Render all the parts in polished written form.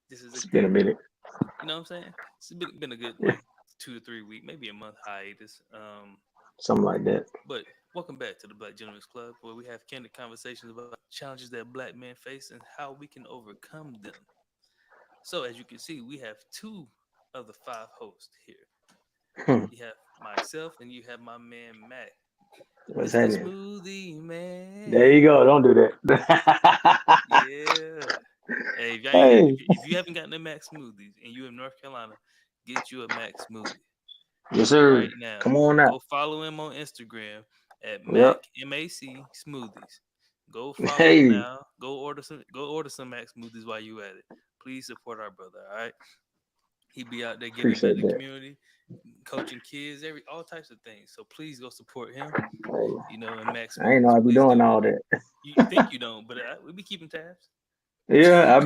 This is a It's been good, a minute. you know what I'm saying? It's been a good like 2 to 3 week, maybe a month hiatus. Something like that. But welcome back to the Black Gentlemen's Club, where we have candid conversations about challenges that black men face and how we can overcome them. So, as you can see, we have two of the five hosts here. Hmm. You have myself and you have my man Mac, What's Mr. happening? Smoothie There you Man. go. Don't do that. Yeah. Hey, Hey, if you haven't gotten a Mac Smoothies and you're in North Carolina, get you a Mac Smoothie yes, right sir. now. Come on out. Go follow him on Instagram at Yep. Mac Smoothies. Go follow him Hey, now. Go order some Mac Smoothies while you at it. Please support our brother, all right? He be out there giving back appreciate to the that. community, coaching kids, every all types of things. So please go support him, Hey, and Mac I ain't know Smoothies. I be Please doing do. all that. You think you don't, but we be keeping tabs. Yeah,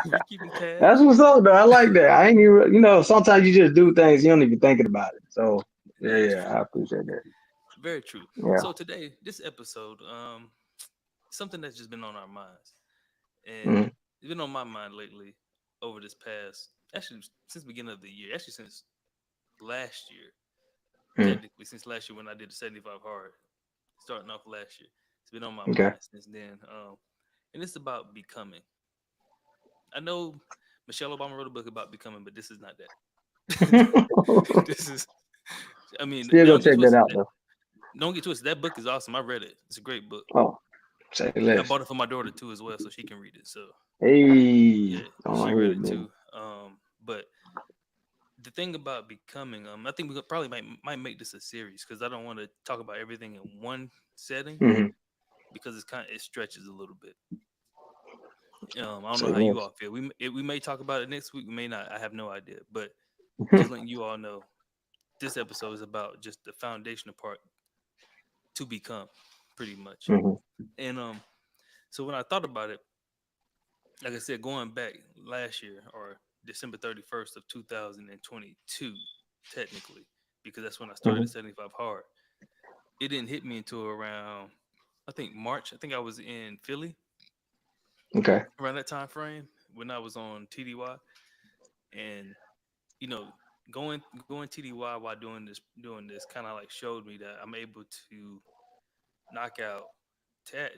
We keeping that's tabs. what's up, though. I like that. I ain't even, sometimes you just do things you don't even thinking about it. So, yeah, That's yeah, true. I appreciate that. Very true. Yeah. So today, this episode, something that's just been on our minds, and Mm-hmm. it's been on my mind lately over this past, actually since the beginning of the year, actually since last year, Mm-hmm. technically since last year when I did the 75 hard, starting off last year. It's been on my Okay. mind since then, and it's about becoming. I know Michelle Obama wrote a book about becoming, but this is not that. This is, I mean, Still go don't get check that twisted. out, though. Don't get twisted. That book is awesome. I read it. It's a great book. Oh, say I less. bought it for my daughter too as well, so she can read it. So Hey, yeah, don't she want to read hear it, it man. too. But the thing about becoming, I think we probably might make this a series because I don't want to talk about everything in one setting Mm-hmm. because it stretches a little bit. I don't know Say how you less. all feel. We may talk about it next week. We may not. I have no idea. But just letting you all know, this episode is about just the foundational part to become, pretty much. Mm-hmm. And so when I thought about it, like I said, going back last year or December 31st of 2022, technically, because that's when I started Mm-hmm. the 75 hard. It didn't hit me until around, I think March. I think I was in Philly Okay. around that time frame when I was on TDY, and you know, going TDY while doing this kind of like showed me that I'm able to knock out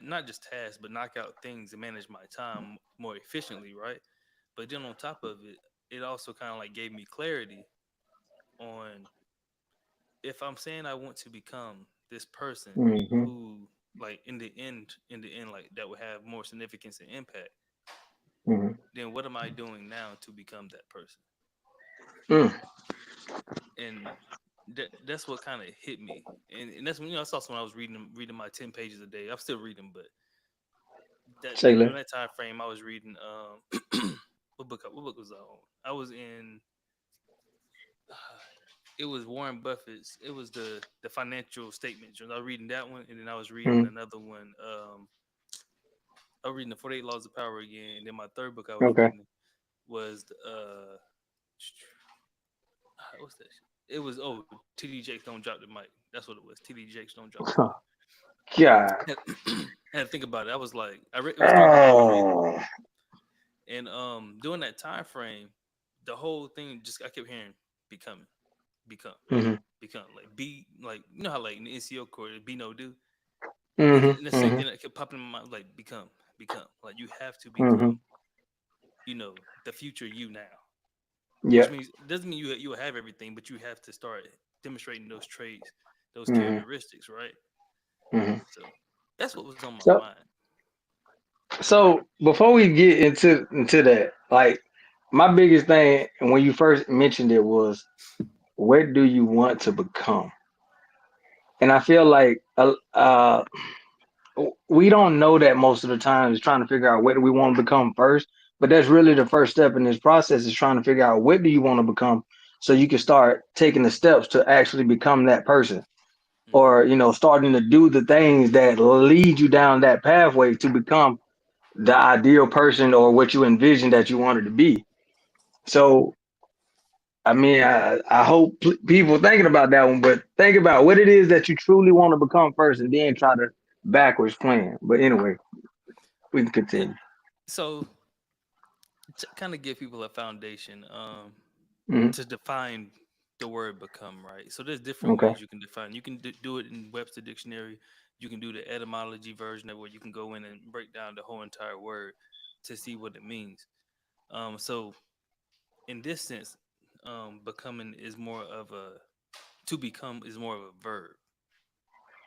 not just tasks, but knock out things and manage my time more efficiently, right? But then on top of it, it also kind of like gave me clarity on if I'm saying I want to become this person Mm-hmm. who, like in the end, like that would have more significance and impact, Mm-hmm. then what am I doing now to become that person? Mm. And that's what kind of hit me, and that's when that's also when I was reading my 10 pages a day. I'm still reading, but Say during less. that time frame, I was reading what book was I on? I was in it was Warren Buffett's. It was the financial statement journal. I was reading that one, and then I was reading Mm. another one. I was reading the 48 Laws of Power again, and then my third book I was Okay. reading was what's that? It was TD Jakes Don't Drop the Mic. That's what it was. TD Jakes Don't Drop the Mic. God. Had, had to think about it. I was like, it was 3 books I was reading, Oh. and during that time frame, the whole thing just I kept hearing becoming, become, Mm-hmm. become, like be like how like in the NCO court be no do. Mm-hmm. And the same Mm-hmm. thing that kept popping in my mind, like become. Like you have to Mm-hmm. become, the future you now. Which Yep. means it doesn't mean you will have everything, but you have to start demonstrating those traits, those Mm-hmm. characteristics, right? Mm-hmm. So that's what was on my So, mind. so before we get into that, like my biggest thing when you first mentioned it was, what do you want to become? And I feel like we don't know that most of the time is trying to figure out what do we want to become first. But that's really the first step in this process is trying to figure out what do you want to become so you can start taking the steps to actually become that person, Hmm. or starting to do the things that lead you down that pathway to become the ideal person or what you envisioned that you wanted to be. So I mean, I hope people thinking about that one, but think about what it is that you truly want to become first, and then try to backwards plan. But anyway, we can Yeah. continue. So to kind of give people a foundation Hmm. to define the word become, right? So there's different Okay. ways you can define. You can do it in Webster Dictionary. You can do the etymology version of where you can go in and break down the whole entire word to see what it means. So in this sense, becoming is more of a to become is more of a verb.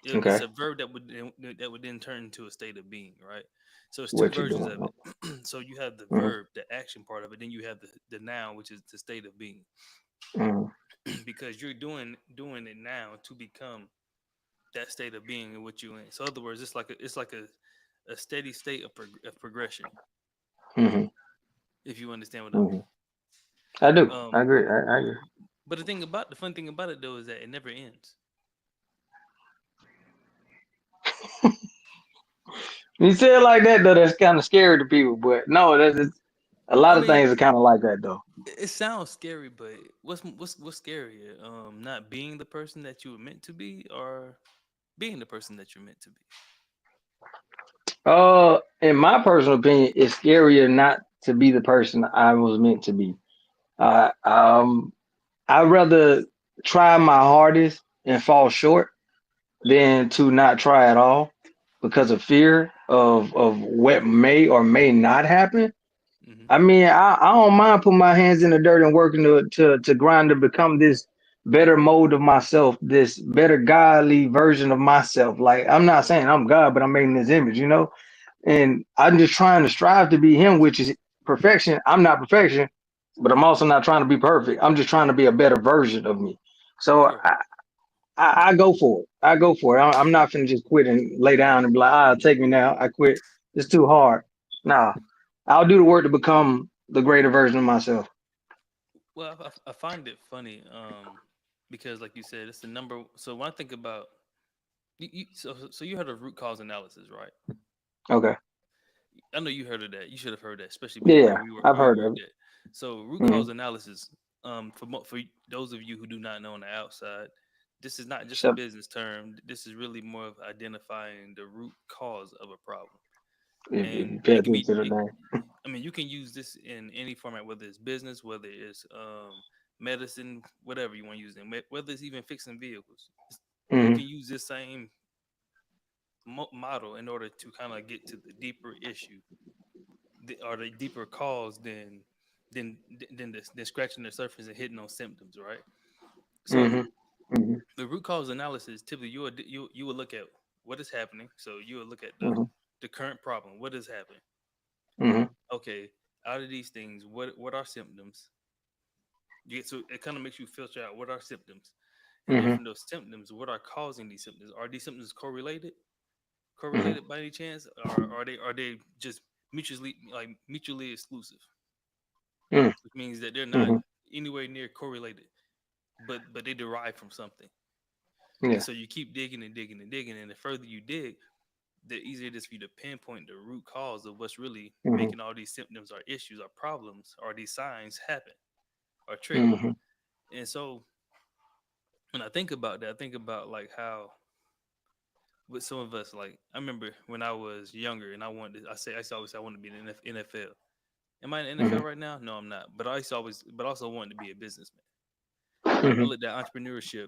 It's Okay. a verb that would then turn into a state of being, right? So it's two What you versions doing? of it. So you have the Mm-hmm. verb, the action part of it, then you have the noun, which is the state of being. Hmm. Because you're doing it now to become that state of being in what you in. So, in other words, it's like a steady state of progression. Hmm. If you understand what I Hmm. mean. I do. I Um, agree. I agree. but the fun thing about it though is that it never ends. You say it like that though, that's kind of scary to people. But no, a I lot of mean, things are kind of like that though. it sounds scary, but what's scarier? Not being the person that you were meant to be, or being the person that you're meant to be. In my personal opinion, it's scarier not to be the person I was meant to be. Uh, um, I'd rather try my hardest and fall short than to not try at all because of fear of what may or may not happen. Hmm. I mean, I don't mind putting my hands in the dirt and working to grind to become this better mode of myself, this better godly version of myself. Like I'm not saying I'm God, but I'm making this image, you know? And I'm just trying to strive to be him, which is perfection. I'm not perfection, but I'm also not trying to be perfect. I'm just trying to be a better version of me. Of So course. I go for it. I go for it. I'm not finna just quit and lay down and be like, take me now. I quit. It's too hard. Nah, I'll do the work to become the greater version of myself. Well, I find it funny, because like you said, it's the number. So when I think about so you heard of root cause analysis, right? Okay. I know you heard of that. You should have heard that, especially Yeah, before yeah. I've where you heard of worked it. at. So root Hmm. cause analysis, for those of you who do not know on the outside, this is not just a So business term. This is really more of identifying the root cause of a problem, if you and pay it can attention be. to the name. I mean, you can use this in any format, whether it's business, whether it's medicine, whatever you want to use it, whether it's even fixing vehicles. You Hmm. can use this same model in order to kind of get to the deeper issue or the deeper cause than scratching the surface and hitting on symptoms, right? So Hmm. Hmm. the root cause analysis, typically you will look at what is happening. So you will look at Hmm. the current problem. What is happening? Hmm. Okay, out of these things, what are symptoms? So it kind of makes you filter out what are symptoms, and then Hmm. from those symptoms, what are causing these symptoms? Are these symptoms correlated? Hmm. Correlated by any chance, or are they just mutually exclusive? Hmm. Which means that they're not Hmm. anywhere near correlated, but they derive from something. And Yeah. so you keep digging and digging and digging, and the further you dig, the easier it is for you to pinpoint the root cause of what's really Hmm. making all these symptoms or issues or problems or these signs happen or trigger. Hmm. And so when I think about that, I think about like how with some of us, like I remember when I was younger and I used to always say I wanted to be in the NFL. Am I in the Hmm. NFL right now? No, I'm not. But but also wanted to be a businessman. I Hmm. looked at entrepreneurship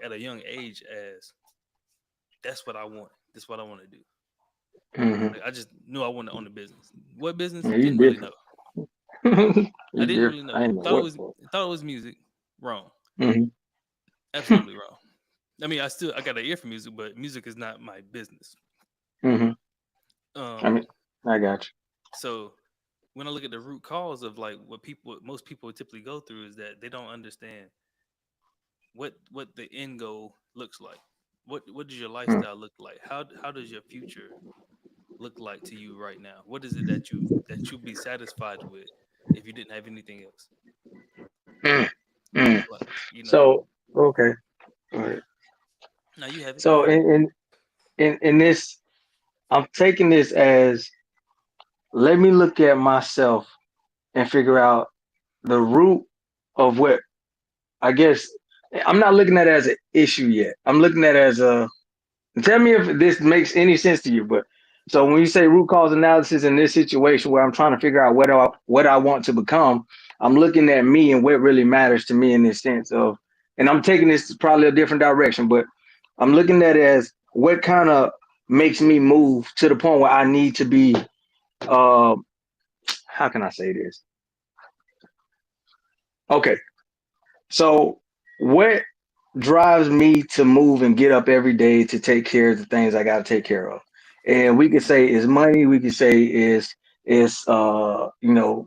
at a young age as that's what I want. That's what I want to do. Hmm. Like I just knew I wanted to own a business. What business? Yeah, you Didn't really know. different. I You didn't different. really know. I ain't know what for. Thought it was music. Wrong. Hmm. Absolutely wrong. I mean, I got an ear for music, but music is not my business. Hmm. I mean, Um, I got so when I look at the root cause of like what most people typically go through is that they don't understand what the end goal looks like. What does your you. lifestyle look like? How does your future look like to you right now? What is it that you'd be satisfied with if you didn't have anything else? Mm. Mm. Like, you know. So okay. All right. Now you have it. Go So ahead. in this, I'm taking this as let me look at myself and figure out the root of what I guess I'm not looking at it as an issue yet. I'm looking at it as a tell me if this makes any sense to you, but So when you say root cause analysis in this situation where I'm trying to figure out what I want to become, I'm looking at me and what really matters to me in this sense of, and I'm taking this probably a different direction, but I'm looking at it as what kind of makes me move to the point where I need to be. Uh, how can I say this? Okay, so what drives me to move and get up every day to take care of the things I got to take care of. And we could say is money, we could say is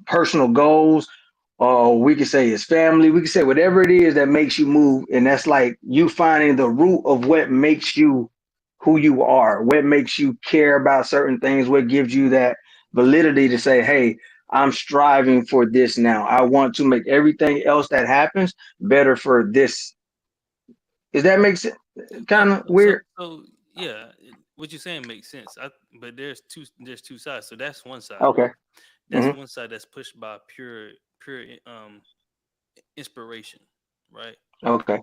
personal goals, or we could say is family, we could say whatever it is that makes you move, and that's like you finding the root of what makes you who you are, what makes you care about certain things, what gives you that validity to say, hey, I'm striving for this now. I want to make everything else that happens better for this. Does that make sense? No, Kind of weird. so yeah, what you're saying makes sense. But there's two sides. So that's one side, Okay. right? That's Hmm. one side that's pushed by pure inspiration, right? Okay.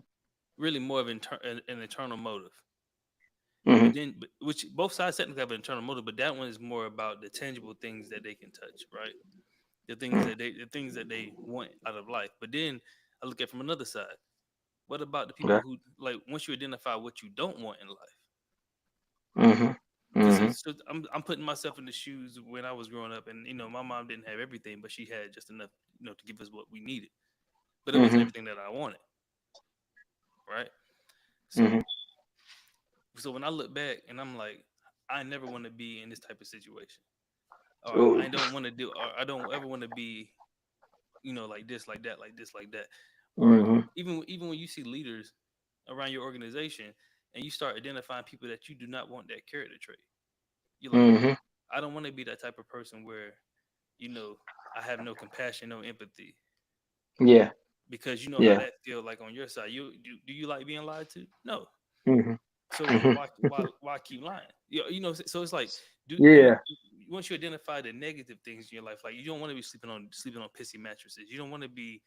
Really more of an internal motive. Hmm. Which both sides technically have an internal motive, but that one is more about the tangible things that they can touch, right? The things that they want out of life. But then I look at it from another side. What about the people Okay. who, like, once you identify what you don't want in life? Hmm. Because Hmm. I'm putting myself in the shoes when I was growing up, and my mom didn't have everything, but she had just enough, to give us what we needed. But it wasn't Hmm. everything that I wanted, right? Hmm. So so when I look back and I'm like, I never want to be in this type of situation, or I don't want to do, or I don't ever want to be, like this, like that, like this, like that, or Hmm. even when you see leaders around your organization and you start identifying people that you do not want that character trait, you're like, Hmm. I don't want to be that type of person where, you know, I have no compassion, no empathy, Yeah. because you know how Yeah. that feel like on your side. Do you like being lied to? No. Hmm. So then Hmm. why keep lying? So it's like, do Yeah. once you identify the negative things in your life, like you don't want to be sleeping on pissy mattresses. You don't want to be,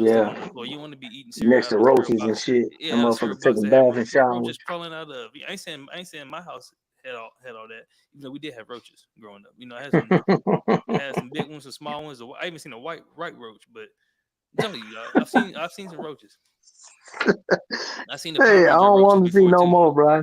sleeping Yeah. on the floor. You don't want to be eating cereal Next out to of a cereal roaches and box. shit. That Yeah, out of cereal motherfucker box take a that had bath and shower. roaches crawling out of. I ain't saying my house had all that. We did have roaches growing up. I had some big ones, some small ones. I even seen a white roach, but I'm telling you, I've seen some roaches. I seen the Power Hey, I Ranger don't roaches want to see before no too. more, bro.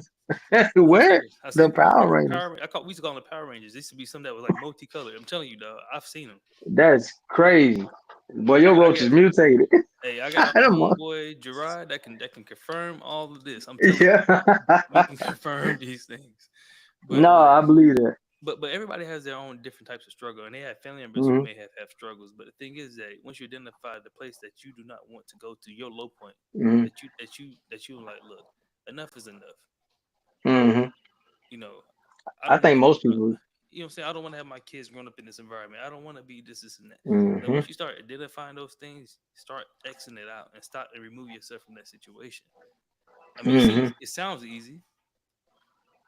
I'm Where? serious. I The seen Power remember Rangers. we used to call them the Power Rangers. This used to be something that was like multicolored. I'm telling you, dog. I've seen them. That's crazy. Boy, I your got I roach is got mutated. hey, I got my Them mo- homeboy Gerard that can confirm all of this. I'm telling you, yeah. he can confirm these things. But No, like, I believe that. but everybody has their own different types of struggle, and they have family members who Hmm. may have struggles. But the thing is that once you identify the place that you do not want to go to, your low point, Hmm. that you like, look, enough is enough. Hmm. You know, I I don't want think to. most people. You know what I'm saying? I don't want to have my kids growing up in this environment. I don't want to be this and that. Like Hmm. once you start identifying those things, start Xing it out and stop and remove yourself from that situation. I mean, Hmm. it sounds easy.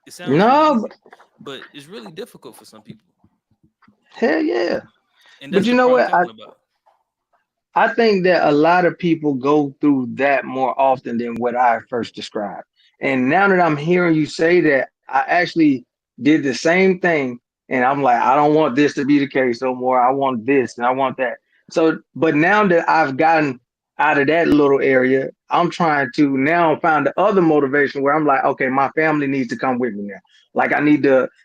It sounds really No, easy, but it's really difficult for some people, hell yeah. and But that's you the know part I'm what? talking about. I think that a lot of people go through that more often than what I first described. And now that I'm hearing you say that, I actually did the same thing. And I'm like, I don't want this to be the case no more. I want this and I want that. So, but now that I've gotten out of that little area, I'm trying to now find the other motivation where I'm like, okay, my family needs to come with me now. Like,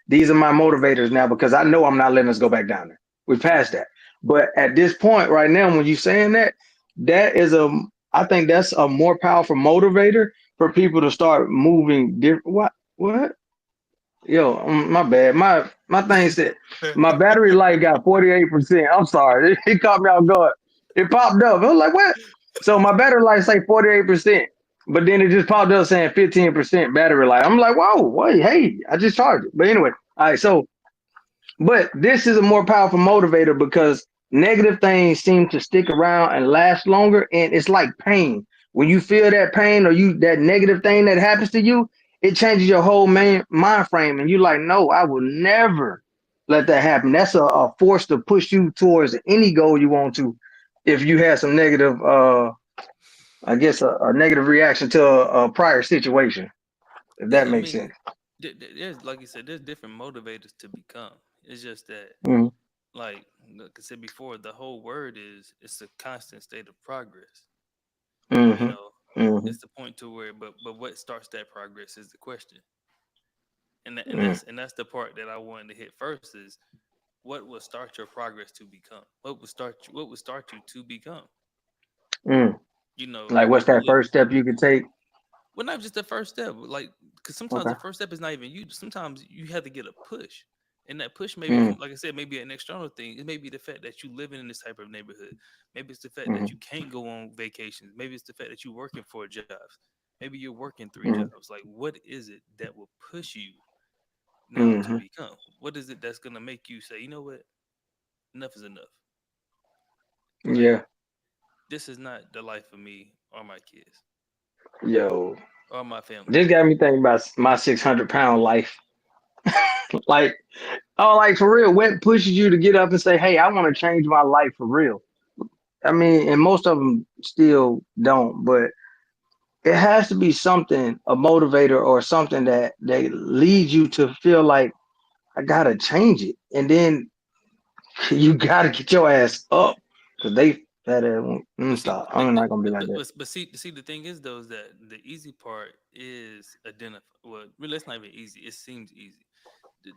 these are my motivators now because I know I'm not letting us go back down there. We passed Hmm. that. But at this point right now, when you're saying that, that is I think that's a more powerful motivator for people to start moving different. What? Yo, my bad. My thing said my battery life got 48%. I'm sorry. It caught me off guard. It popped up. I was like, what? So my battery life say 48%. But then it just popped up saying 15% battery life. I'm like, whoa, wait, hey, I just charged it. But anyway, all right, so but this is a more powerful motivator because negative things seem to stick around and last longer. And it's like pain. When you feel that pain or that negative thing that happens to you, it changes your whole mind frame. And you're like, no, I will never let that Hmm. happen. That's a force to push you towards any goal you want to. If you had some negative, I guess a negative reaction to a prior situation, if Yeah, that I makes mean, sense. There's, like you said, there's different motivators to become. It's just that, Mm, like I said before, the whole word is it's a constant state of progress. You mm-hmm, know, mm-hmm, it's the point to where, but what starts that progress is the question, and mm, that's the part that I wanted to hit first is what will start your progress to become? What will start you to become? mm. You know, Like, what's that first step you could take? well, not just the first step, like because sometimes Okay. the first step is not even you. Sometimes you have to get a push, and that push maybe Mm, from, like I said, maybe an external thing. It may be the fact that you living in this type of neighborhood. Maybe it's the fact that mm, you can't go on vacations. Maybe it's the fact that you're working 4 jobs. Maybe you're working three mm, jobs. Like, what is it that will push you now to mm-hmm. become? What is it that's gonna make you say, you know what, enough is enough? Like, Yeah. this is not the life for me or my kids Yo, or my family. this got me thinking about my 600 pound life. Like, oh, like for real, what pushes you to get up and say, "Hey, I want to change my life for real"? I mean, and most of them still don't, but it has to be something, a motivator or something that leads you to feel like I gotta change it, and then you gotta get your ass up because they that But see, stop. I'm not gonna be like that. see, the thing is though is that the easy part is identify. Well, really, it's not even easy. It seems easy, The-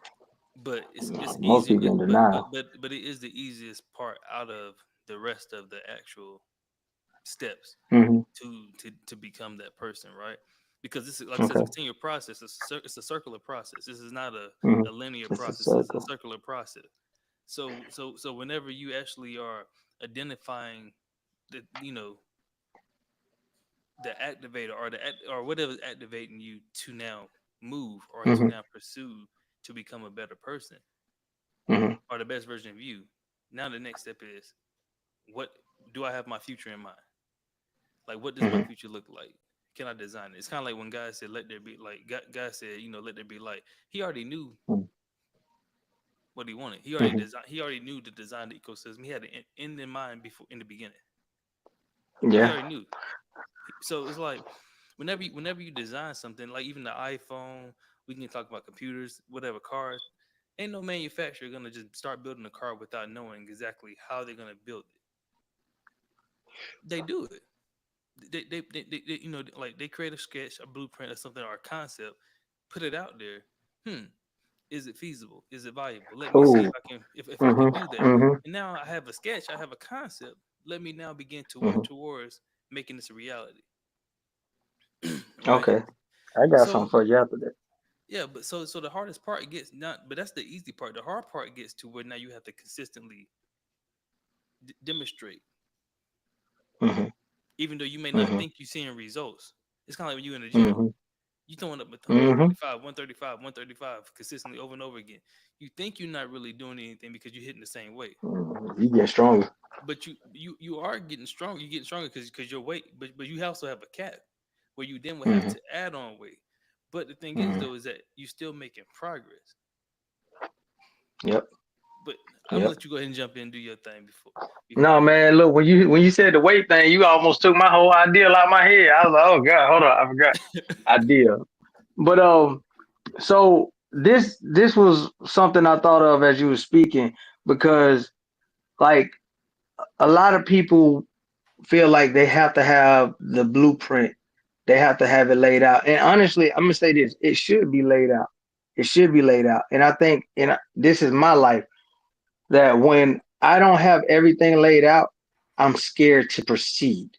but it's Most easy. people in denial. But it is the easiest part out of the rest of the actual steps Hmm. to become that person, right? Because this is, like I said, it's Okay. a continual process. It's a circular process. This is not Hmm. a linear It's a process. It's a circle. circular process. So whenever you actually are identifying the, the activator or or whatever is activating you to now move or to Hmm. now pursue to become a better person Hmm. or the best version of you. Now the next step is, what do I have my future in mind? Like, what does my Hmm. future look like? Can I design it? It's kind of like when God said, "Let there be like." God said, "Let there be light." He already knew what he wanted. He already Hmm. designed. He already knew to design the ecosystem. He had an end in mind before in the beginning. He Yeah. already knew. So it's like whenever you design something, like even the iPhone, we can talk about computers, whatever, cars. Ain't no manufacturer gonna just start building a car without knowing exactly how they're gonna build it. They do it. Like they create a sketch, a blueprint, or something, or a concept, put it out there. Hmm, is it feasible? Is it valuable? Let me see if Oh. I can if I Hmm. can do that. Hmm. And now I have a sketch, I have a concept. Let me now begin to work Hmm. towards making this a reality. Right? Okay. I got So something for you after that. yeah, but so the hardest part gets not, but that's the easy part. The hard part gets to where now you have to consistently demonstrate, Hmm. even though you may not Hmm. think you're seeing results. It's kind of like when you in the gym, Hmm. you throwing up with Hmm. 135, 135, 135 consistently over and over again. You think you're not really doing anything because you're hitting the same weight, You get stronger. but you are getting stronger. You're getting stronger because your weight, but you also have a cap where you then will have Hmm. to add on weight. But the thing is Hmm. though is that you're still making progress. Yep. But I'm gonna Yep. let you go ahead and jump in and do your thing No, before I. man. Look, when you said the weight thing, you almost took my whole idea out of my head. I was like, oh god, hold on, I forgot idea. But so this was something I thought of as you were speaking because like a lot of people feel like they have to have the blueprint, they have to have it laid out. And honestly, I'm gonna say this: it should be laid out. It should be laid out. And I think, and this is my life, that when I don't have everything laid out, I'm scared to proceed.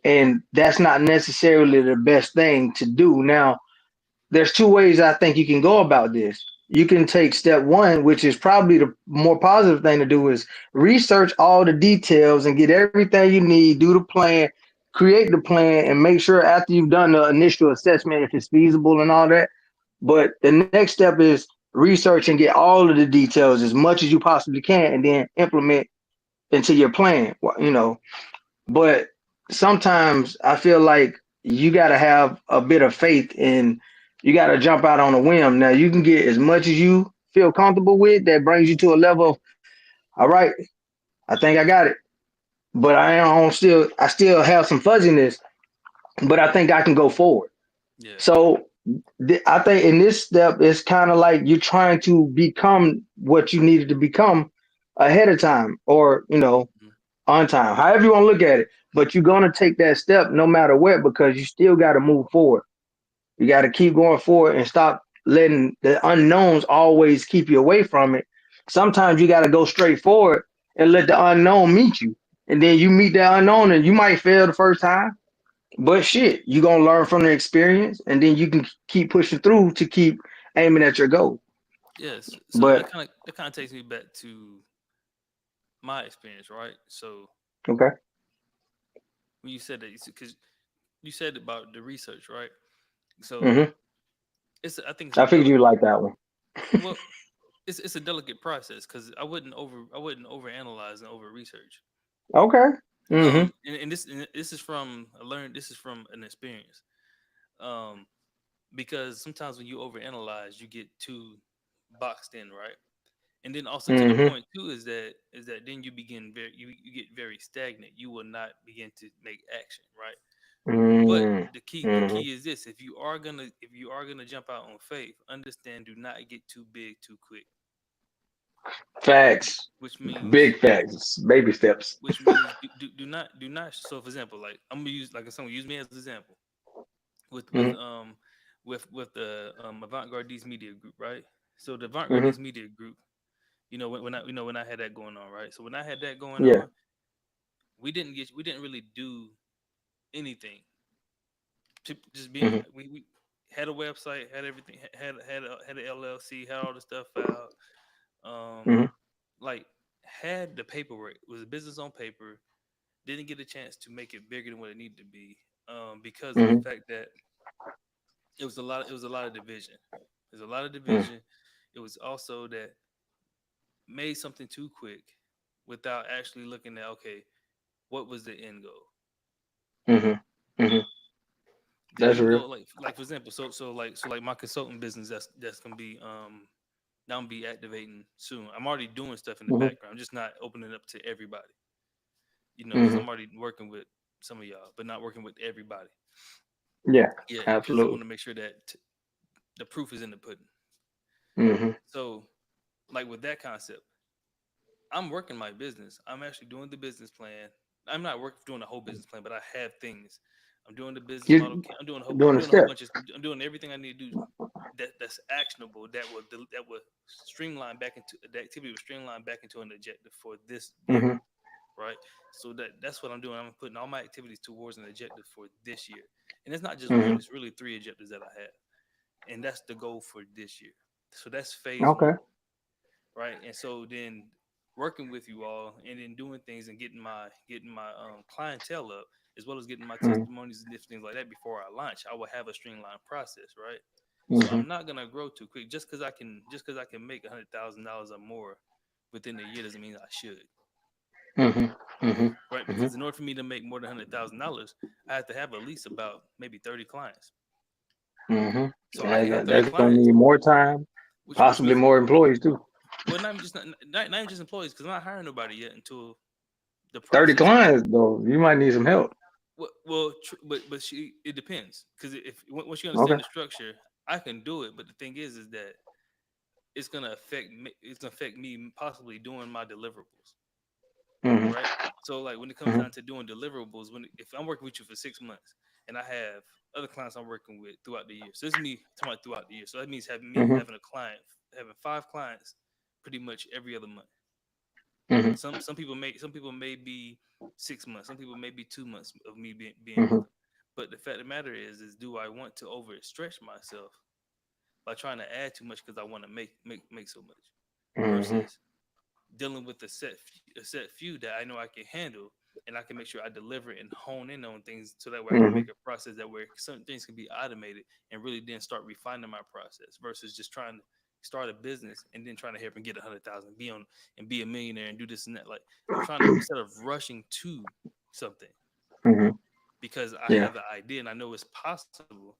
And that's not necessarily the best thing to do. Now, there's two ways I think you can go about this. You can take step one, which is probably the more positive thing to do, is research all the details and get everything you need, do the plan, create the plan, and make sure after you've done the initial assessment if it's feasible and all that. But the next step is research and get all of the details as much as you possibly can and then implement into your plan. But sometimes I feel like you got to have a bit of faith and you got to jump out on a whim. Now, you can get as much as you feel comfortable with that brings you to a level of, all right, I think I got it. But I still have some fuzziness, but I think I can go forward. Yeah. So I think in this step, it's kind of like you're trying to become what you needed to become ahead of time, or Mhm. on time, however you want to look at it. But you're gonna take that step no matter what, because you still got to move forward. You got to keep going forward and stop letting the unknowns always keep you away from it. Sometimes you got to go straight forward and let the unknown meet you. And then you meet that unknown and you might fail the first time, but shit, you going to learn from the experience and then you can keep pushing through to keep aiming at your goal. Yes. So But that kind of takes me back to my experience, right? So okay. when you said that, because you said about the research, right? So Hmm. I think it's a I figured you delicate. like that one. Well, it's a delicate process because I wouldn't overanalyze and over research. Okay. Hmm. And this is from I learned this is from an experience. Um, because sometimes when you overanalyze, you get too boxed in, right? And then also to the Hmm. point too is that then you get very stagnant. You will not begin to make action, right? But Hmm. the Hmm. key is this: if you are gonna jump out on faith, understand, do not get too big too quick. Facts. Which means Big facts. Baby steps. do not. So for example, like I'm gonna use like someone use me as an example with with Hmm. um with the Avant Gardes Media Group, right? So the Avant Hmm. Gardes Media Group, when I had that going on, right? So when I had that going Yeah. on, we didn't really do anything. Just being Hmm. we had a website, had everything, had an LLC, had all the stuff out, um, Hmm. like had the paperwork. It was a business on paper. Didn't get a chance to make it bigger than what it needed to be, because of the Hmm. fact that it was a lot of division. There's a lot of Hmm. division. It was also that made something too quick without actually looking at, okay, what was the end goal. Hmm. Hmm. The That's end real. goal, like for example, so like my consulting business, that's gonna be now I'm gonna be activating soon. I'm already doing stuff in the Hmm. background. I'm just not opening up to everybody, because Hmm. I'm already working with some of y'all, but not working with everybody Yeah. yet, because I Absolutely. want to make sure that the proof is in the pudding. Hmm. So, like with that concept, I'm working my business. I'm actually doing the business plan. I'm not doing the whole business plan, but I have things. I'm doing the business model. You I'm doing the doing a whole steps. bunch of. I'm doing everything I need to do that's actionable. That will streamline back into the activity. Will streamline back into an objective for this year, Hmm. right? So that's what I'm doing. I'm putting all my activities towards an objective for this year, and it's not just one. Hmm. It's really three objectives that I have, and that's the goal for this year. So that's phase Okay. one, right? And so then working with you all and then doing things and getting my clientele up, as well as getting my Hmm. testimonies and different things like that before I launch, I will have a streamlined process, right? So Hmm. I'm not gonna grow too quick just because I can make $100,000 or more within a year doesn't mean I should, Hmm. Hmm. right? Hmm. Because in order for me to make more than $100,000, I have to have at least about maybe 30 clients. Hmm. So I can have 30 That's gonna clients, need more time, which possibly means, more employees too. well, not even just employees, because I'm not hiring nobody yet until the 30 process. clients though, you might need some help. But it depends, because if once you Okay. understand the structure, I can do it. But the thing is that it's gonna affect me. It's gonna affect me possibly doing my deliverables, Hmm. right? So like when it comes Hmm. down to doing deliverables, if I'm working with you for 6 months and I have other clients I'm working with throughout the year, so this is me talking about throughout the year. So that means having me Hmm. having a client, having 5 clients, pretty much every other month. Hmm. Some people may be 6 months. Some people may be 2 months of me being with Hmm. them. But the fact of the matter is do I want to overstretch myself by trying to add too much because I want to make so much, Hmm. versus dealing with a set few that I know I can handle, and I can make sure I deliver and hone in on things so that way I can Hmm. make a process that where certain things can be automated and really then start refining my process versus just trying to start a business and then trying to help and get 100,000, be on and be a millionaire and do this and that. Like I'm trying to, instead of rushing to something Hmm. because I Yeah. have the idea and I know it's possible.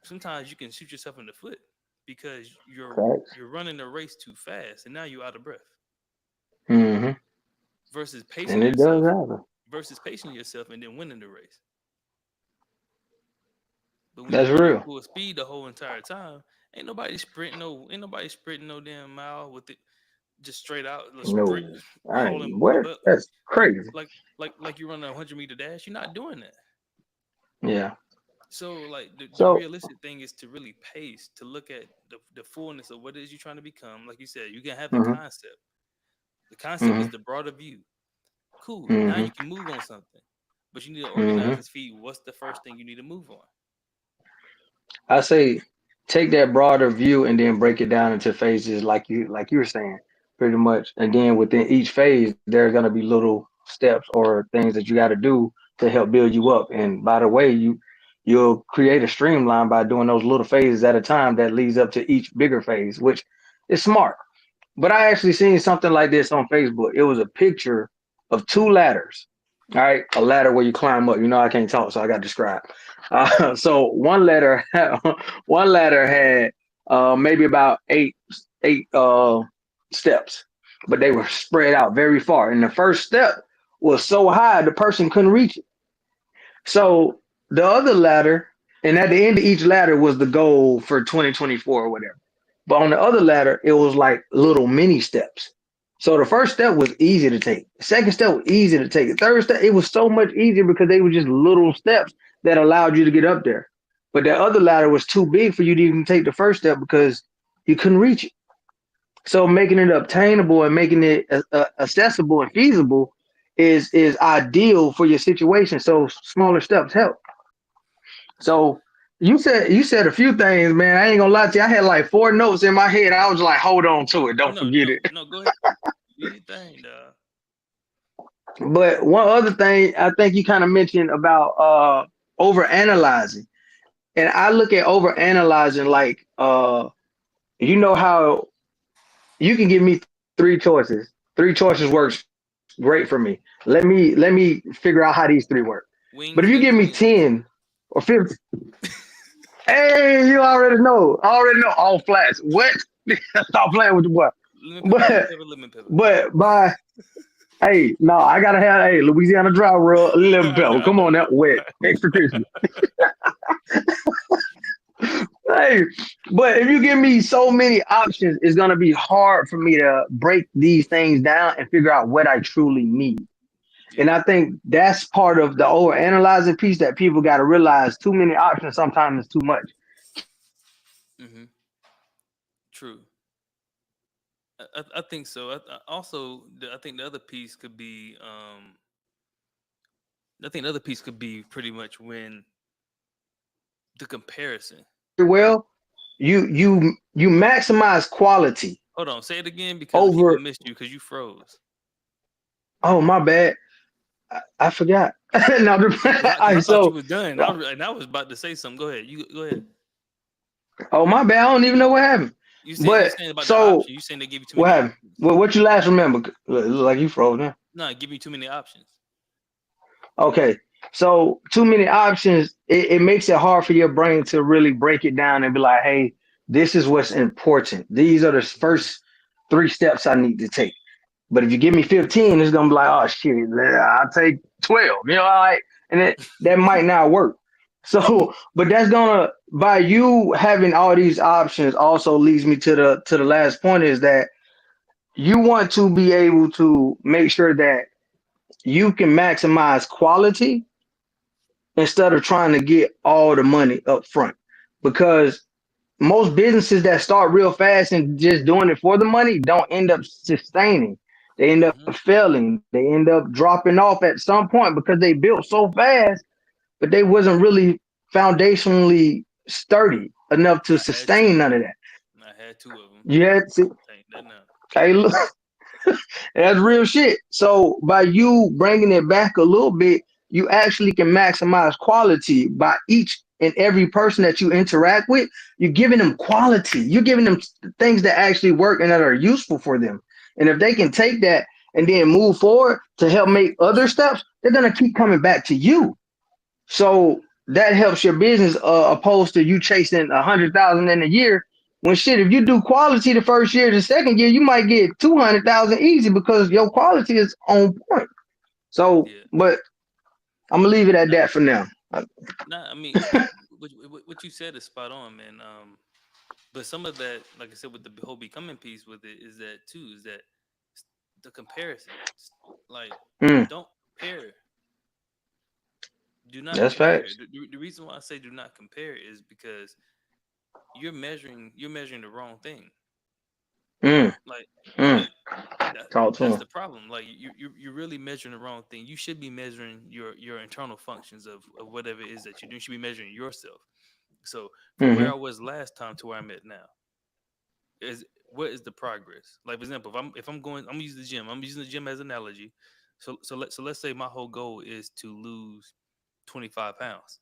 Sometimes you can shoot yourself in the foot because you're Facts. running the race too fast and now you're out of breath Hmm. versus And pacing it does yourself happen. and then winning the race. But when That's you're running real. full speed the whole entire time, ain't nobody sprinting no damn mile with it just straight out, the sprint, No, I ain't. hauling What? but That's crazy. like like you run a 100-meter dash. You're not doing that. Yeah. So like the So. realistic thing is to really pace, to look at the fullness of what it is you're trying to become. Like you said, you can have the Hmm. concept. The concept is Hmm. the broader view. Cool. Now Hmm. you can move on something. But you need to organize Hmm. his feet. What's the first thing you need to move on? I say take that broader view and then break it down into phases, like you were saying, pretty much. And then within each phase, there's gonna be little steps or things that you got to do to help build you up. And by the way, you'll create a streamline by doing those little phases at a time that leads up to each bigger phase, which is smart. But I actually seen something like this on Facebook. It was a picture of two ladders. All right, a ladder where you climb up. You know I can't talk, so I got described. So one ladder had maybe about eight steps, but they were spread out very far. And the first step was so high the person couldn't reach it. So the other ladder, and at the end of each ladder was the goal for 2024 or whatever. But on the other ladder, it was like little mini steps. So the first step was easy to take. The second step was easy to take. The third step, it was so much easier because they were just little steps that allowed you to get up there. But the other ladder was too big for you to even take the first step because you couldn't reach it. So making it obtainable and making it accessible and feasible is ideal for your situation. So smaller steps help. Yeah. So you said a few things, man. I ain't gonna lie to you. I had like four notes in my head. I was like, hold on to it. Oh Don't no, forget no, it. no. Go ahead. Do your thing, dog. But one other thing I think you kind of mentioned about over analyzing. And I look at over analyzing like you know how you can give me three choices. Three choices works great for me. Let me figure out how these three work. But if you Wings, give me wings, wings. 10 or 15, hey, you already know. I already know all flats. What? Stop playing with the boy. Lemon But pepper, lemon pepper. but by hey, no, I gotta have Louisiana dry rub, lemon I know, pepper. I Come know. on now, wet, extra crispy. Hey, but if you give me so many options, it's gonna be hard for me to break these things down and figure out what I truly need. And Yeah. I think that's part of the over analyzing piece that people got to realize. Too many options sometimes is too much. Hmm. True. I think so. I think the other piece could be. I think the other piece could be pretty much when the comparison. Very well, you maximize quality Hold on, say it again because the people over. missed you because you froze. Oh my bad, I forgot. No, Because all I right, thought you so was done. And I was about to say something. Go ahead. You go ahead. oh my bad, I don't even know what happened. You But saying about the so option? You saying they give you too what many happened? options? What you last remember? Look like you froze now. No, give me too many options. Okay, so too many options. It makes it hard for your brain to really break it down and be like, hey, this is what's important. These are the first three steps I need to take. But if you give me 15, it's gonna be like, oh shit, I'll take 12. You know, all right. And that might not work. So, but that's gonna by you having all these options also leads me to the last point is that you want to be able to make sure that you can maximize quality instead of trying to get all the money up front. Because most businesses that start real fast and just doing it for the money don't end up sustaining. They end up Hmm. failing. They end up dropping off at some point because they built so fast, but they wasn't really foundationally sturdy enough to I had two. sustain none of that. I had two of them. You had to, Think that now. hey, look, that's real shit. So by you bringing it back a little bit, you actually can maximize quality by each and every person that you interact with. You're giving them quality. You're giving them things that actually work and that are useful for them. And if they can take that and then move forward to help make other steps, they're gonna keep coming back to you. So that helps your business opposed to you chasing 100,000 in a year. When shit, if you do quality the first year, the second year, you might get 200,000 easy because your quality is on point. So, Yeah. but I'm gonna leave it at Nah, that for now. nah. I mean, what you said is spot on, man. But some of that, like I said, with the whole becoming piece with it, is that too, is that the comparison. Like, Mm, don't compare. Do not that's compare. facts. The reason why I say do not compare is because you're measuring the wrong thing. Mm, Like mm. like Talk to that's him. the problem. Like you're really measuring the wrong thing. You should be measuring your internal functions of whatever it is that you're doing. You should be measuring yourself. So from where Mm-hmm. I was last time to where I'm at now, is what is the progress? Like for example, if I'm going, I'm using the gym. I'm using the gym as an analogy. So let's say my whole goal is to lose 25 pounds.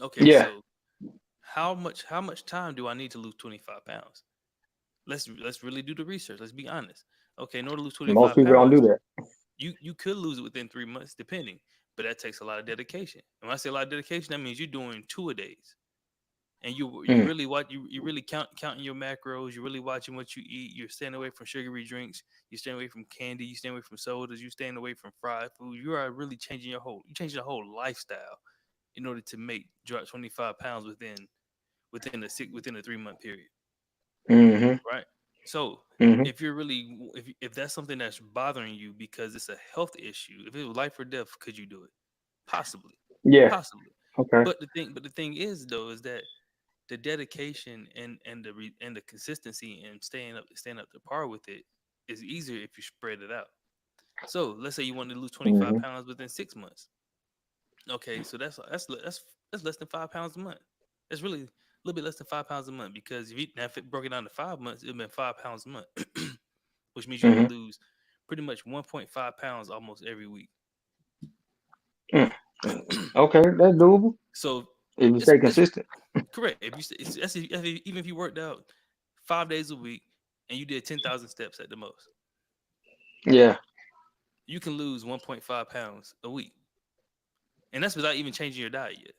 Okay, Yeah. so how much time do I need to lose 25 pounds? Let's really do the research. Let's be honest. Okay, in order to lose Most 25 people don't do pounds, that. you could lose it within 3 months, depending, but that takes a lot of dedication. And when I say a lot of dedication, that means you're doing 2 a days, and you Mm, really watch you really counting your macros. You're really watching what you eat. You're staying away from sugary drinks. You're staying away from candy. You're staying away from sodas. You're staying away from fried food. You are really changing you changing your whole lifestyle in order to make drop 25 pounds within a 3 month period, mm-hmm. right? So Mm-hmm. if you're really if that's something that's bothering you because it's a health issue, if it was life or death, could you do it? Possibly, Yeah. possibly. Okay. But the thing is though is that the dedication and the consistency and staying up to par with it is easier if you spread it out. So let's say you want to lose 25 Mm-hmm. pounds within 6 months. Okay, so that's less than 5 pounds a month. That's really a little bit less than 5 pounds a month because if it broke it down to 5 months, it'd been 5 pounds a month, which means you got to Mm-hmm. lose pretty much 1.5 pounds almost every week. Mm. Okay, that's doable So if you it's stay it's consistent. correct. If you even if you worked out 5 days a week and you did 10,000 steps at the most, Yeah. you can lose 1.5 pounds a week, and that's without even changing your diet yet.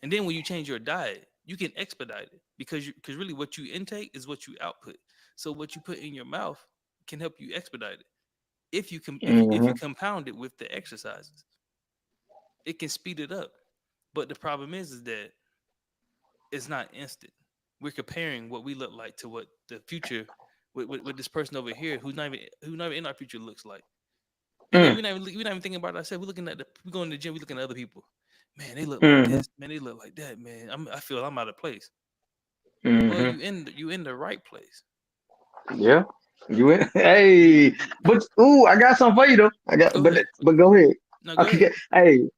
And then when you change your diet, you can expedite it because really what you intake is what you output. So what you put in your mouth can help you expedite it. If you Mm-hmm. compound it with the exercises, it can speed it up. But the problem is that it's not instant. We're comparing what we look like to what the future with this person over here who's not even in our future looks like. And then Mm, we're not even thinking about ourselves. We go in the gym. We looking at other people. Man, they look like mm-hmm. this. Man, they look like that. Man, I feel I'm out of place. Well, Mm-hmm. you in the right place. Yeah. You in? Hey, but ooh, I got something for you though. I got, Go ahead. but go ahead. No, go ahead. Okay. Hey,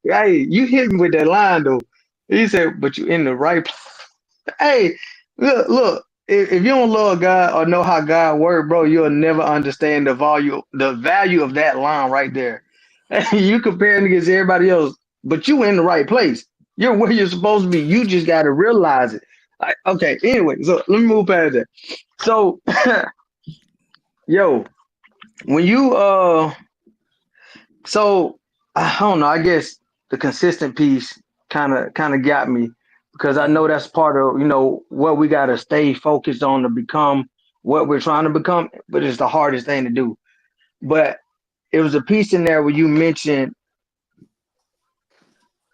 you hit me with that line though. He said, but you in the right place. Hey, look. If you don't love God or know how God works, bro, you'll never understand the value of that line right there. You comparing against everybody else, but you in the right place. You're where you're supposed to be. You just got to realize it. Okay. Anyway, so let me move past that. So, yo, when you so I don't know, I guess the consistent piece kind of got me because I know Hmm. that's part of, what we got to stay focused on to become what we're trying to become, but it's the hardest thing to do. But it was a piece in there where you mentioned,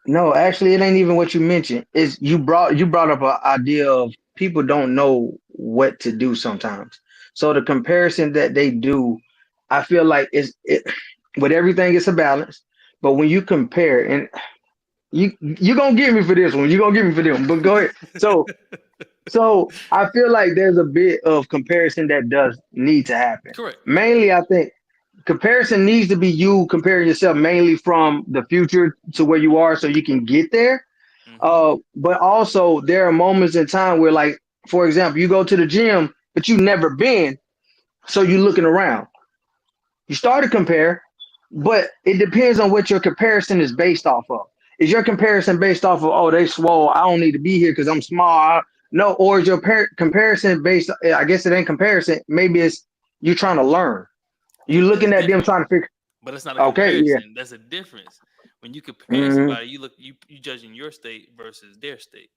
no, actually it ain't even what you mentioned. Is you brought up an idea of people don't know what to do sometimes. So the comparison that they do, I feel like with everything it's a balance. But when you compare, and you gonna get me for this one, you gonna get me for this one. But go ahead. So I feel like there's a bit of comparison that does need to happen. Correct. Mainly, I think comparison needs to be you comparing yourself mainly from the future to where you are so you can get there. Hmm. But also there are moments in time where, like, for example, you go to the gym, but you've never been, so you're looking around. You start to compare, but it depends on what your comparison is based off of. Is your comparison based off of, oh, they swole, I don't need to be here because I'm small? No, or is your comparison based? I guess it ain't comparison. Maybe it's you trying to learn. You That's looking at them different, trying to figure. but it's not a Okay, yeah. comparison. That's a difference. When you comparing Hmm. somebody, you judging your state versus their state.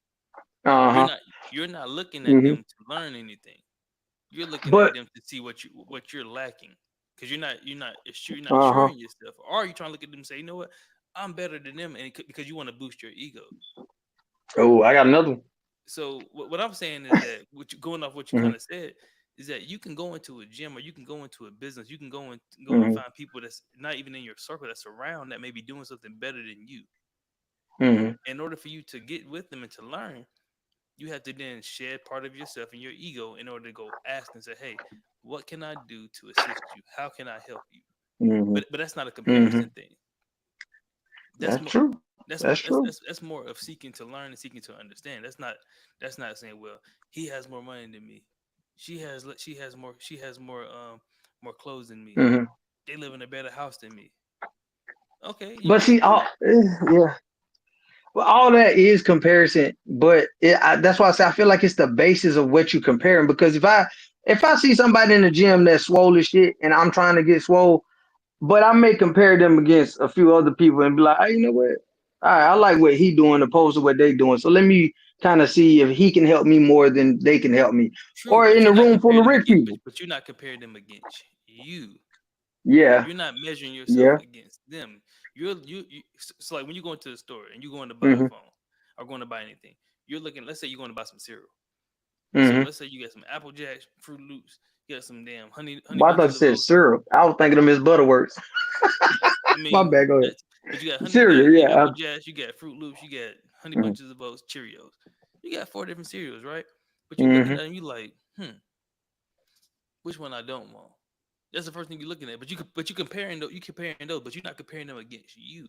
Uh You're huh. not you're not looking at Hmm. them to learn anything. You're looking at But them to see what you're lacking because you're not uh huh. assuring yourself. Or are you trying to look at them and say, you know what? I'm better than them, and because you want to boost your ego. Oh, I got another one. So what I'm saying is that going off what you Mm-hmm. kind of said is that you can go into a gym or you can go into a business, you can go and Mm-hmm. find people that's not even in your circle that's around that may be doing something better than you. Mm-hmm. In order for you to get with them and to learn, you have to then shed part of yourself and your ego in order to go ask and say, "Hey, what can I do to assist you? How can I help you?" Mm-hmm. But that's not a Mm-hmm. comparison thing. That's That's more true. that's That's more true. that's more of seeking to learn and seeking to understand. That's not saying, well, he has more money than me. She has more clothes than me. Mm-hmm. They live in a better house than me. Okay, But it's see, cool. yeah. Well, all that is comparison, but that's why I say I feel like it's the basis of what you comparing. Because if I see somebody in the gym that's swole as shit, and I'm trying to get swole, but I may compare them against a few other people and be like, hey, you know what? All right, I like what he doing opposed to what they doing. So let me kind of see if he can help me more than they can help me. True, Or but in you're a not room full comparing of them rich against, people. but you're not comparing them against you. Yeah, You're not measuring yourself yeah. against them. So like when you go into the store and you're going to buy a Mm-hmm. phone or going to buy anything, you're looking. Let's say you're going to buy some cereal. So Mm-hmm. let's say you got some Apple Jacks, Fruit Loops, you got some damn honey But I thought you bunches of said oats. syrup. I was thinking of Miss Butterworks. I My mean, bad. Go ahead. but you got Cereal. you got Yeah. Apple Jacks, you got Fruit Loops, you got honey Mm-hmm. bunches of oats, Cheerios. You got four different cereals, right? But you looking Mm-hmm. at them, you like, which one I don't want. That's the first thing you're looking at. But you comparing those, but you're not comparing them against you.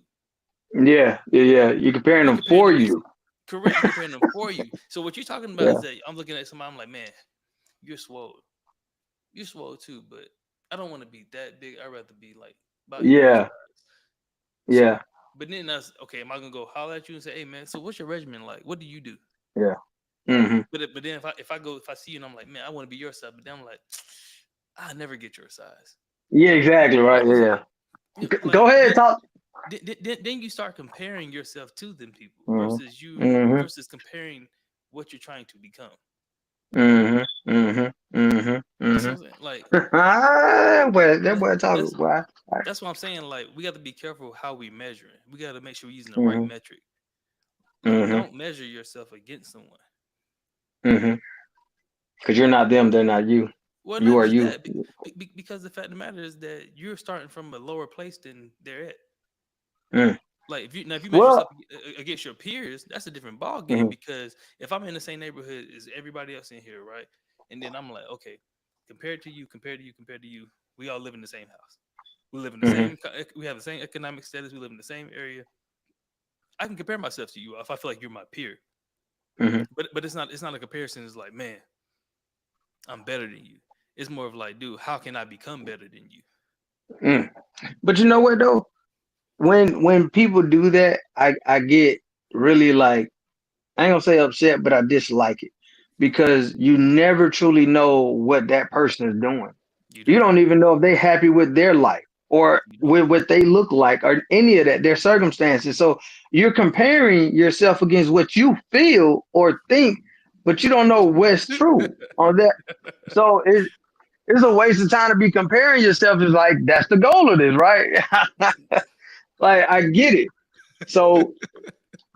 Yeah. Yeah. Yeah. You're comparing You're them comparing for them against you. correct. You're comparing them for you. So what you're talking about is Yeah. that I'm looking at somebody. I'm like, man, you're swole. You're swole too, but I don't want to be that big. I'd rather be like about your Yeah. size. Yeah. So, but then that's okay. Am I gonna go holler at you and say, hey man, so what's your regimen like? What do you do? Yeah. Mm-hmm. But then if I see you and I'm like, man, I want to be your size, but then I'm like, I never get your size. Yeah. Exactly. What Right. was Yeah. like Go ahead. Talk. then you start comparing yourself to them people Mm-hmm. Mm-hmm. versus comparing what you're trying to become. Mm-hmm. Mm-hmm. Mm-hmm. That's Mm-hmm. what I'm saying. Like That that, boy talking. that's Boy. that's what I'm saying. Like we got to be careful how we measure it. We got to make sure we're using the right Mm-hmm. metric. Like Mm-hmm. don't measure yourself against someone. Mm-hmm. Because you're not them. They're not you. Well, You not are just you. that, because the fact of the matter is that you're starting from a lower place than they're at. Mm. Like if you measure yourself Well. against your peers, that's a different ball game. Mm-hmm. Because if I'm in the same neighborhood as everybody else in here, right, and then I'm like, okay, compared to you, we all live in the same house. We live in the Mm-hmm. same. We have the same economic status. We live in the same area. I can compare myself to you if I feel like you're my peer. Mm-hmm. But it's not a comparison. It's like, man, I'm better than you. It's more of like, dude, how can I become better than you? Mm. But you know what though? When people do that, I get really like I ain't gonna say upset, but I dislike it because you never truly know what that person is doing. You You don't. don't even know if they're happy with their life or You don't. with what they look like or any of that, their circumstances. So you're comparing yourself against what you feel or think, but you don't know what's true on that. So it's a waste of time to be comparing yourself. Is like that's the goal of this, right? Like I get it. So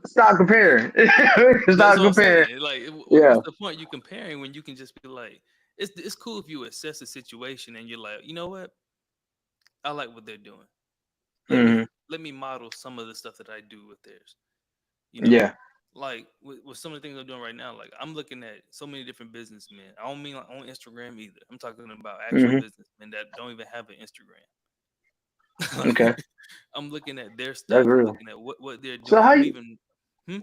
stop comparing. That's Stop what I'm comparing. saying. Like, Yeah. what's the point you comparing when you can just be like, it's cool if you assess the situation and you're like, you know what, I like what they're doing. Hmm. Let me model some of the stuff that I do with theirs. You know, Yeah. like with some of the things I'm doing right now. Like I'm looking at so many different businessmen. I don't mean like on Instagram either. I'm talking about actual Hmm. businessmen that don't even have an Instagram. Okay. Like, I'm looking at their That's stuff. I'm real. looking at what they're So doing. how I'm you even. Hmm?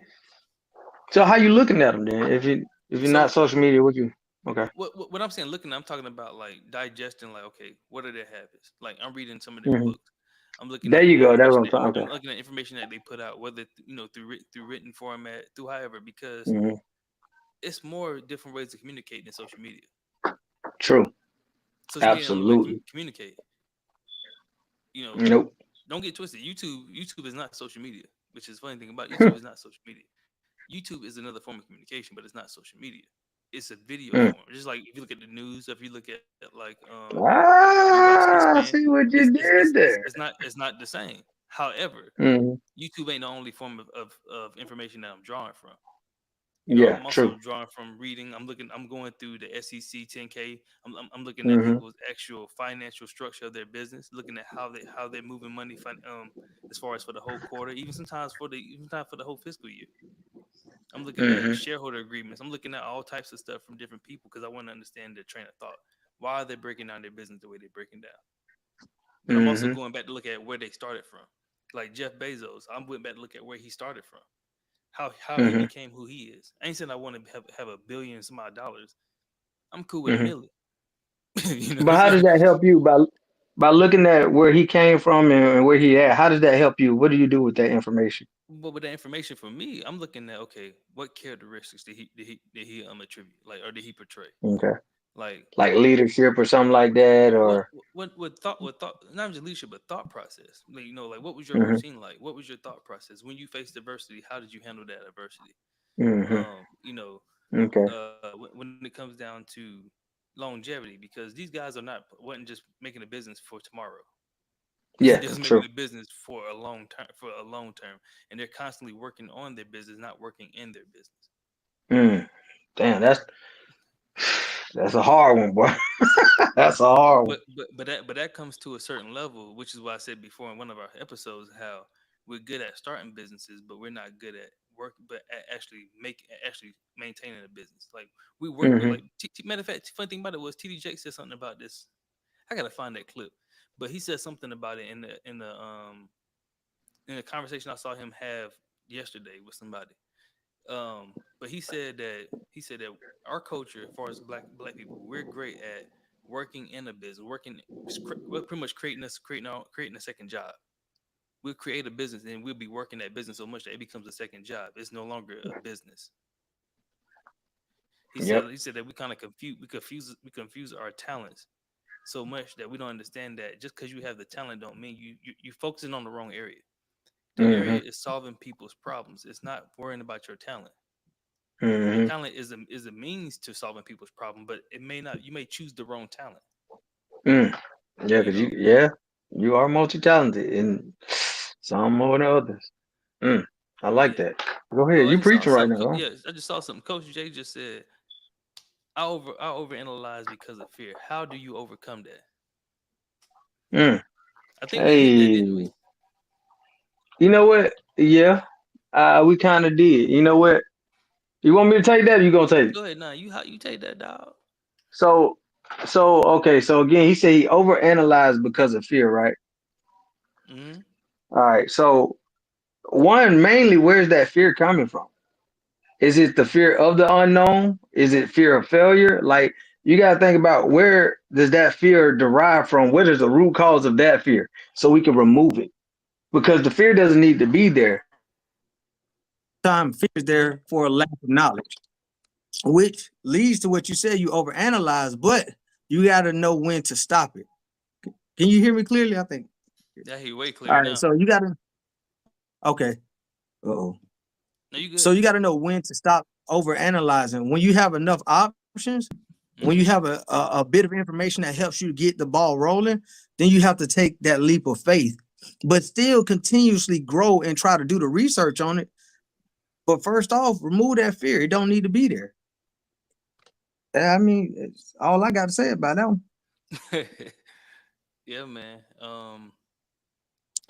so how you looking at them then? If you're not So social media, what you? Okay. what I'm saying, looking, I'm talking about like digesting. Like, okay, what are their habits? Like, I'm reading some of their Hmm. books. I'm looking There at you the go. That's what information I'm talking. I'm Okay. looking at information that they put out, whether through written format, through however, because Hmm. it's more different ways to communicate than social media. True. Social media don't really Absolutely. communicate. You know, Nope. don't get twisted. YouTube is not social media, which is the funny thing about YouTube is not social media. YouTube is another form of communication, but it's not social media. It's a video Mm. form. Just like if you look at the news, if you look at like you watch Ah, C-SPAN, I see what you did there. it's not the same. However, Mm-hmm. YouTube ain't the only form of information that I'm drawing from. Yeah, I'm also true. drawing from reading. I'm going through the SEC 10K. I'm looking at Mm-hmm. people's actual financial structure of their business, looking at how they're moving money, as far as for the whole quarter, even sometimes for the whole fiscal year. I'm looking at Mm-hmm. shareholder agreements. I'm looking at all types of stuff from different people because I want to understand their train of thought. Why are they breaking down their business the way they're breaking down? But I'm also Mm-hmm. going back to look at where they started from. Like Jeff Bezos, I'm going back to look at where he started from, how he Mm-hmm. became who he is. I ain't saying I want to have a billion some odd dollars. I'm cool with a Mm-hmm. million. You know what But I'm how does saying? that help you by looking at where he came from and where he at? How does that help you? What do you do with that information? But with the information for me, I'm looking at, okay, what characteristics did he attribute, like, or did he portray? Okay. Like, Like leadership or something like that, what or what thought, not just leadership but thought process. Like, like, what was your mm-hmm. routine like? What was your thought process when you faced adversity? How did you handle that adversity? Mm-hmm. You know, Okay. when it comes down to longevity, because these guys wasn't just making a business for tomorrow. Yeah, They was making true. a business for a long term, and they're constantly working on their business, not working in their business. Mm. Damn, that's a hard one, boy. That's a hard one. But that comes to a certain level, which is why I said before in one of our episodes how we're good at starting businesses, but we're not good at work, but at actually maintaining a business. Like, we work with, Mm-hmm. like, matter of fact, fun thing about it was TD Jake said something about this. I gotta find that clip, but he said something about it in a conversation I saw him have yesterday with somebody. But he said that our culture, as far as black people, we're great at working in a business, we're pretty much creating a second job. We'll create a business and we'll be working that business so much that it becomes a second job. It's no longer a business. He said Yep. he said that we confuse our talents so much that we don't understand that just because you have the talent don't mean you're focusing on the wrong area. The Mm-hmm. area is solving people's problems. It's not worrying about your talent. Your Mm-hmm. talent is a means to solving people's problem, but it may not. You may choose the wrong talent. Mm. Yeah, You because know. you are multi-talented in some more than others. Mm. I like Yeah. that. Go ahead. Oh, I You just saw preaching right something. now, huh? Yeah, I just saw something. Coach Jay just said, I overanalyze because of fear. How do you overcome that? Mm. I think we hit that, didn't we? Hey, you know what? Yeah, we kind of did. You know what? You want me to take that? Or you gonna take it? Go ahead now. You take that, dog. So, okay. So again, he said he overanalyzed because of fear, right? Hmm. All right. So one, mainly, where's that fear coming from? Is it the fear of the unknown? Is it fear of failure? Like, you got to think about, where does that fear derive from? What is the root cause of that fear, so we can remove it? Because the fear doesn't need to be there. Time fear is there for a lack of knowledge, which leads to what you said, you overanalyze, but you got to know when to stop it. Can you hear me clearly? I think. Yeah, he way All clear right. now. So you got to, okay. Uh-oh. No, you So good. you got to know when to stop overanalyzing. When you have enough options, when you Hmm. have a bit of information that helps you get the ball rolling, then you have to take that leap of faith, but still continuously grow and try to do the research on it. But first off, remove that fear. It don't need to be there. I mean, it's all I got to say about that one. Yeah, man.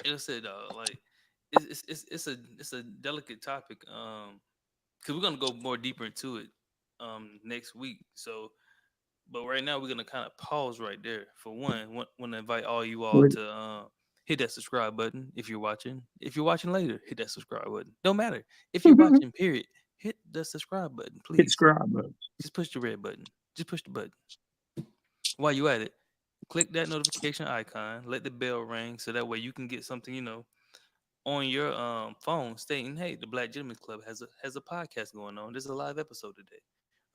It said, like, it's a delicate topic. Because we're gonna go more deeper into it next week. So, but right now we're gonna kind of pause right there. For one, want to invite all you all to hit that subscribe button if you're watching. If you're watching later, hit that subscribe button. Don't matter if you're watching. Period. Hit the subscribe button, Hit please. subscribe button. Just push the red button. Just push the button. While you at it, click that notification icon. Let the bell ring so that way you can get something, on your phone stating, "Hey, the Black Gentlemen's Club has a podcast going on. There's a live episode today."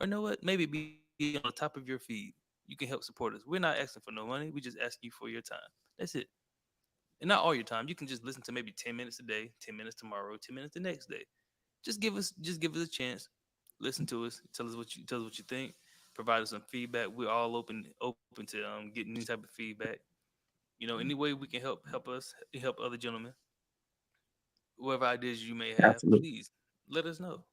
Or know what? Maybe be on the top of your feed. You can help support us. We're not asking for no money. We just ask you for your time. That's it. And not all your time. You can just listen to maybe 10 minutes a day, 10 minutes tomorrow, 10 minutes the next day. Just give us a chance. Listen to us. Tell us what you think. Provide us some feedback. We're all open to getting any type of feedback. Any way we can help us help other gentlemen. whatever ideas you may have, Absolutely. please let us know.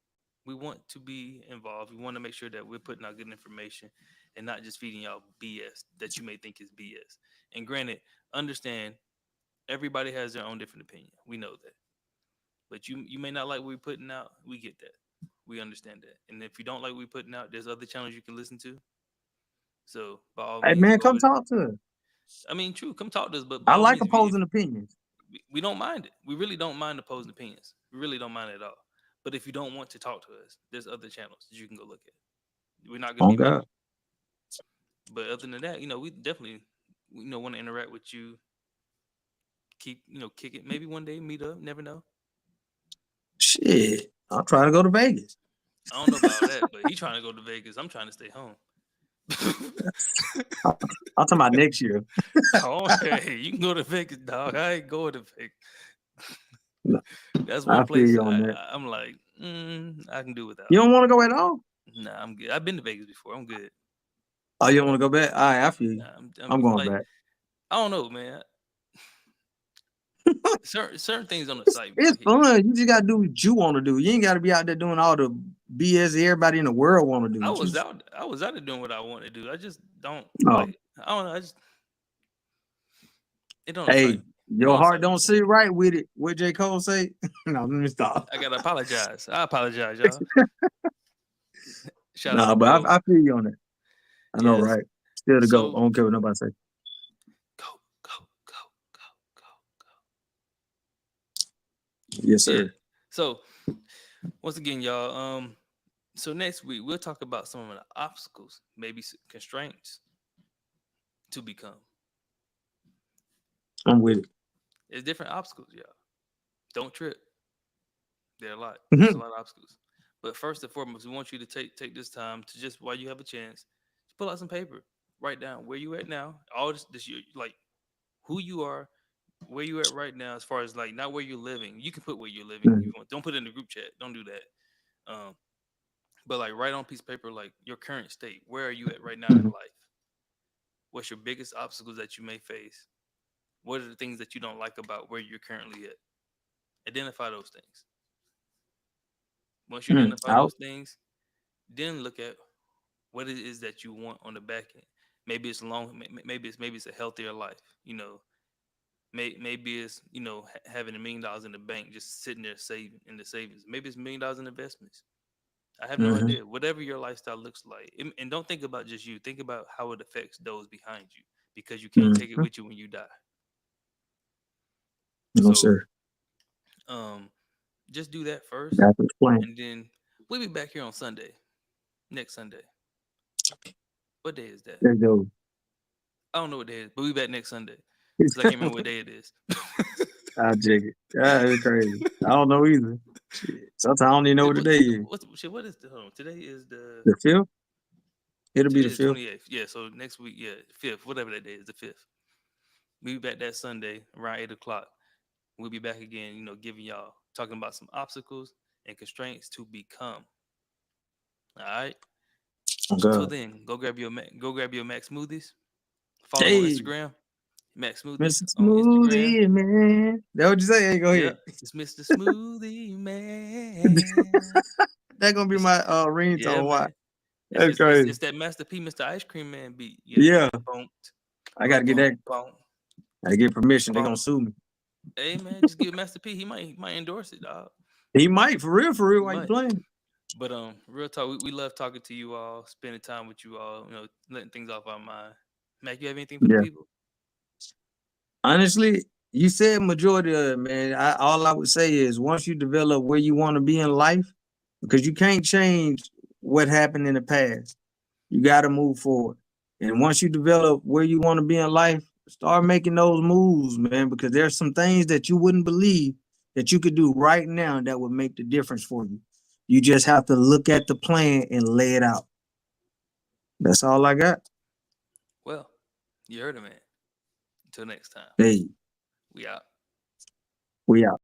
We want to be involved. We want to make sure that we're putting out good information and not just feeding y'all BS that you may think is BS. And granted, understand everybody has their own different opinion. We know that. But you may not like what we're putting out. We get that. We understand that. And if you don't like what we're putting out, there's other channels you can listen to. So by all Hey means, man, go come and talk to us. I mean, true, come talk to us. But by I all like means, opposing opinions. we don't mind it. We really don't mind opposing opinions. We really don't mind it at all. But if you don't want to talk to us, there's other channels that you can go look at. We're not gonna Oh be mean. God. But other than that, we definitely want to interact with you. Keep kick it. Maybe one day meet up. Never know. Shit. I'll try to go to Vegas. I don't know about that, but he trying to go to Vegas. I'm trying to stay home. I'll talk about next year. Oh, hey, you can go to Vegas, dog. I ain't going to Vegas. No, That's I one feel place you on that. I'm like, I can do without. You don't want to go at all? Nah, I'm good. I've been to Vegas before. I'm good. Oh, you don't want to go back? All right, I feel you. Nah, I'm going like, back. I don't know, man. certain things on the site. It's fun. You just gotta do what you want to do. You ain't gotta be out there doing all the BS everybody in the world want to do. I was out there doing what I want to do. I just don't Oh. like. I don't know. It don't. Hey, excite me. your heart don't sit right with it. What J. Cole say? No, let me stop. I gotta apologize. I apologize, y'all. Shout out Nah, to but Bill. I feel you on it. I know, Yes. right? Still to go. So- I don't care what nobody say. Go, go, go, go, go, go. Yes, sir. Yeah. So once again, y'all. So next week we'll talk about some of the obstacles, maybe constraints to become. I'm with it. There's different obstacles, y'all. Don't trip. There are a lot. There's a lot of obstacles. But first and foremost, we want you to take this time to just, while you have a chance, just pull out some paper, write down where you at now, all this year, like who you are, where you at right now, as far as like not where you're living. You can put where you're living if you want. Don't put it in the group chat. Don't do that. But like write on a piece of paper like your current state. Where are you at right now in life? What's your biggest obstacles that you may face? What are the things that you don't like about where you're currently at? Identify those things. Once you identify those things, then look at what it is that you want on the back end. Maybe it's maybe it's a healthier life. Maybe it's having $1 million in the bank, just sitting there saving in the savings. Maybe it's $1 million in investments. I have no idea. Whatever your lifestyle looks like, and don't think about just you. Think about how it affects those behind you, because you can't take it with you when you die. No, sir. Just do that first, That's explained. and then we'll be back here on Sunday, next Sunday. What day is that? There you go. I don't know what day it is, but we'll be back next Sunday. Because I can't remember what day it is. I'll check it. That's crazy. I don't know either. Shit. Sometimes I don't even know what the day is. What is the today is the 5th? It'll be the 5th. 28th. Yeah, so next week, 5th, whatever that day is, the 5th. We'll be back that Sunday around 8 o'clock. We'll be back again, giving y'all, talking about some obstacles and constraints to become. All right. Until then, go grab your Mac Smoothies. Follow on Instagram, Mac Smoothies Mr. on Instagram. Smoothie Man. That what you say? Hey, go ahead. It's Mr. Smoothie Man. That's gonna be my ringtone. Yeah, why? man. That's crazy. It's that Master P, Mr. Ice Cream Man beat. Yeah. Bumped. I gotta get that. I get permission. They're gonna sue me. Hey man, just give Master P. He might endorse it, dog. He might, for real. Why you playing? But real talk, we love talking to you all, spending time with you all, letting things off our mind. Mac, you have anything for the people? Honestly, you said majority of it, man. All I would say is once you develop where you want to be in life, because you can't change what happened in the past. You got to move forward. And once you develop where you want to be in life, start making those moves, man, because there's some things that you wouldn't believe that you could do right now that would make the difference for you. You just have to look at the plan and lay it out. That's all I got. Well, you heard it, man. Until next time. Hey. We out. We out.